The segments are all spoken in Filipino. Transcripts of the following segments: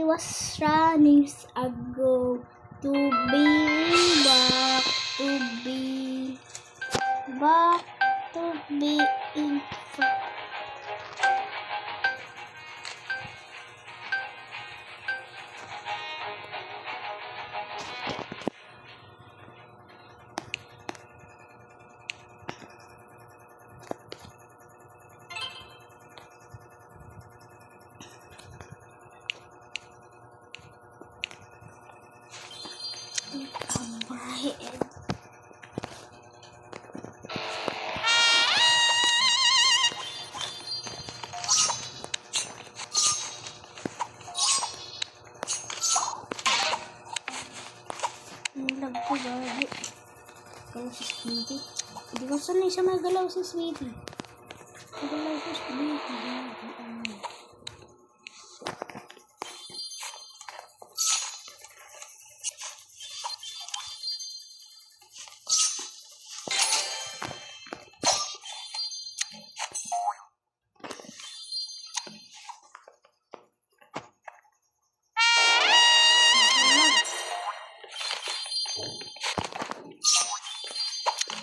He was running ago to be back, to be in front. Lag ko gabi. Galaw si Sweetie. Hindi ko sanay siya magalaw si Sweetie. Magalaw si Sweetie.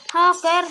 Hacker.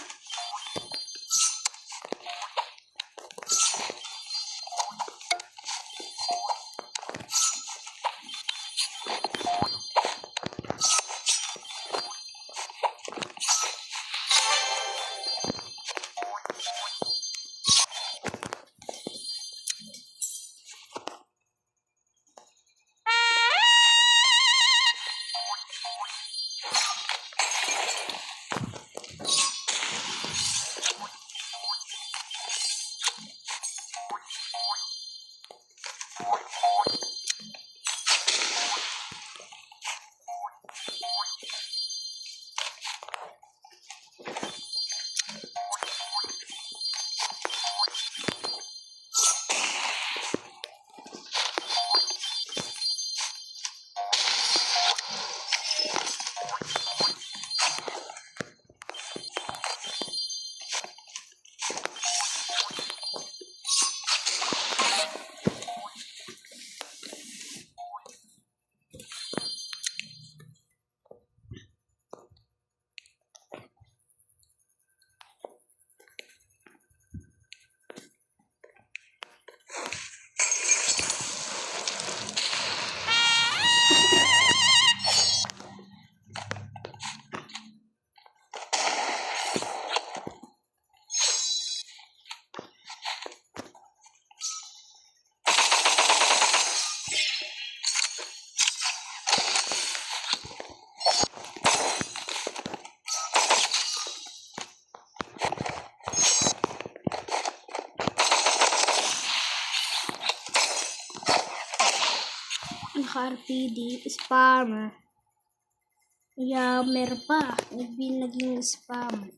RPD, spammer. Yammer pa. Naging spam.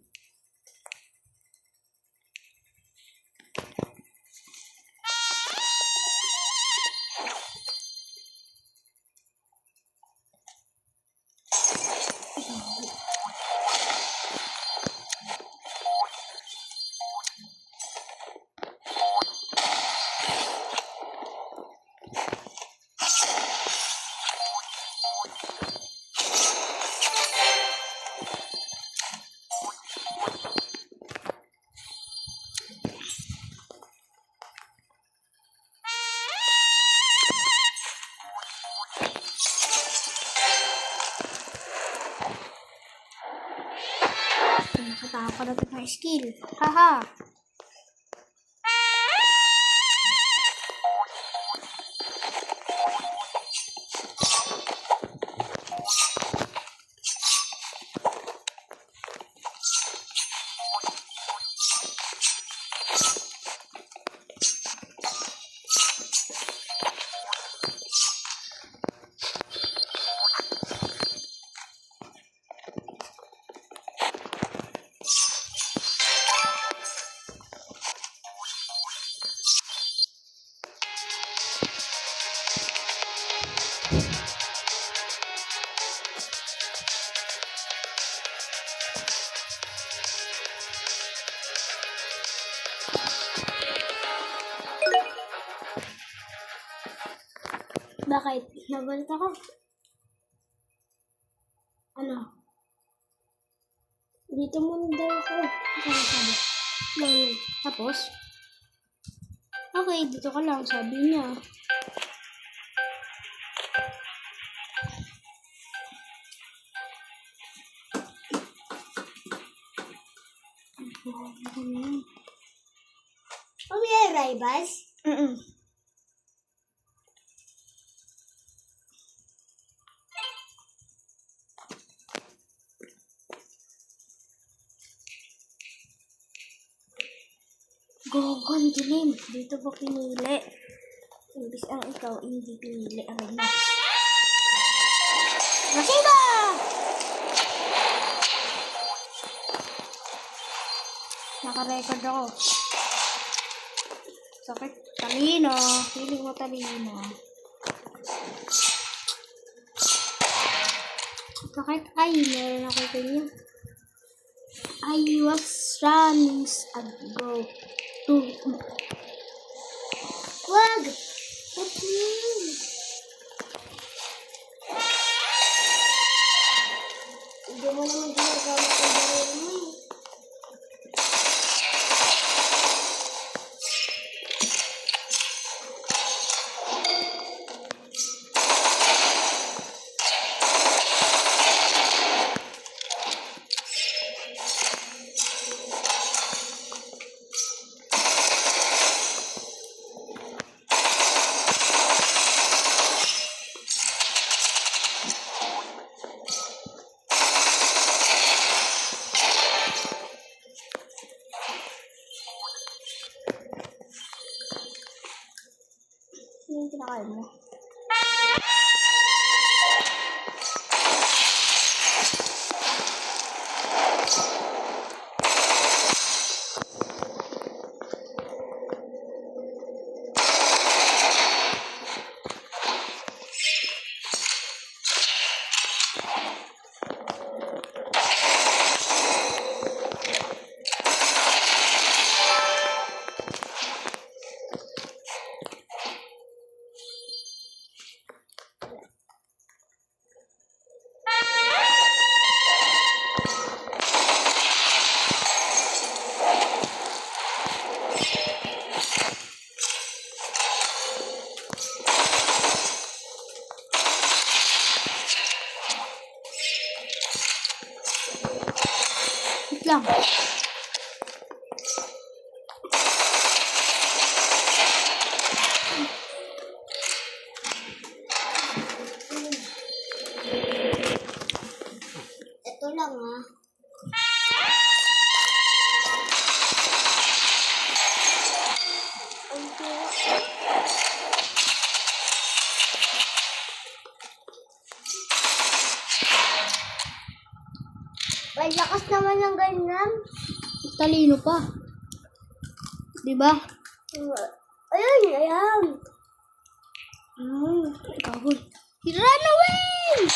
Nakatawa na ito ng skill. Haha. Bakit? Nagulat ako. Ano? Dito muna daw ako. Ano sabi? Tapos? Okay, dito ka lang. Sabi niya. May arrivals? Gogon, dilim. Dito ba pinili? Imbis ang ikaw, hindi pinili. Aray na. Masiba! Naka-record ako. Sakit. Talino. Feeling mo talino. Sakit. Ay, meron ako ganyan. I was running ago. Wag! Ba't yun? Hindi mo naman ginagamit ang baril mo. Ano yung pinakain mo? Wait lang. Ito lang ah. May lakas naman ng ganyan. Talino pa. Diba? Ayun, ayan. Gagol. Run away!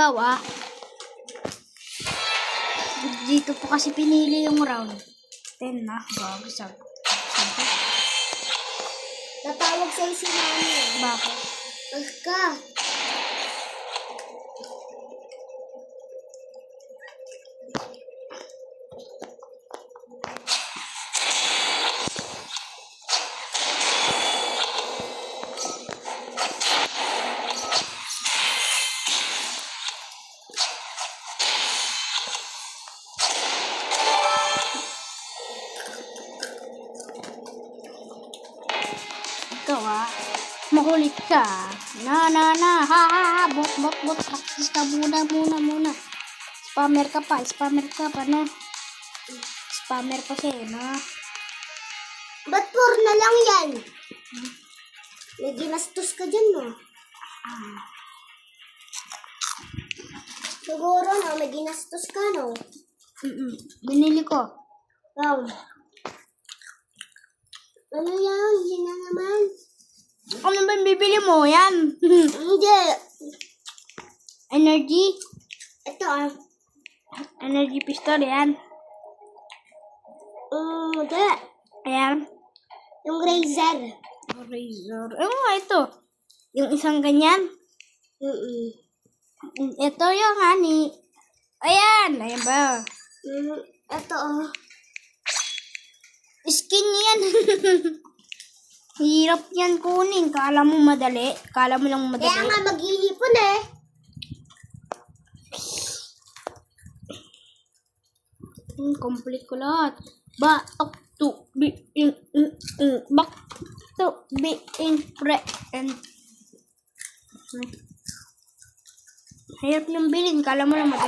Ikaw ah. Dito po kasi pinili yung round. 10 na. Bago sabi. Natawag sa'yo si Mami. Bakit? Wag ka. Ikaw ah. Makulit ka. Na. Ha ha. Bot. Practice ka muna. Spammer ka pa, no? Spammer pa siya eh, no? Ba't 4 na lang yan? May ginastos ka dyan, no? Siguro, no? May ginastos ka, no? Binili ko. Wow. Ano yan? Yun na naman. Ano ba yung bibili mo? Yan. Hindi. Energy. Ito, ah. Energy pistol, yan. Hindi. Ayan. Yung Razer. Razor. Ano nga ito? Yung isang ganyan. Ito yung honey. Ayan. Ayan ba? Ito, oh. Skin yan. Hirap yan kunin. Kala mo madali. Kala mo lang madali. Kaya nga maghihipon eh. Complete ko lahat. Back to being back to being friend. Hirap nang bilhin. Kala mo lang madali.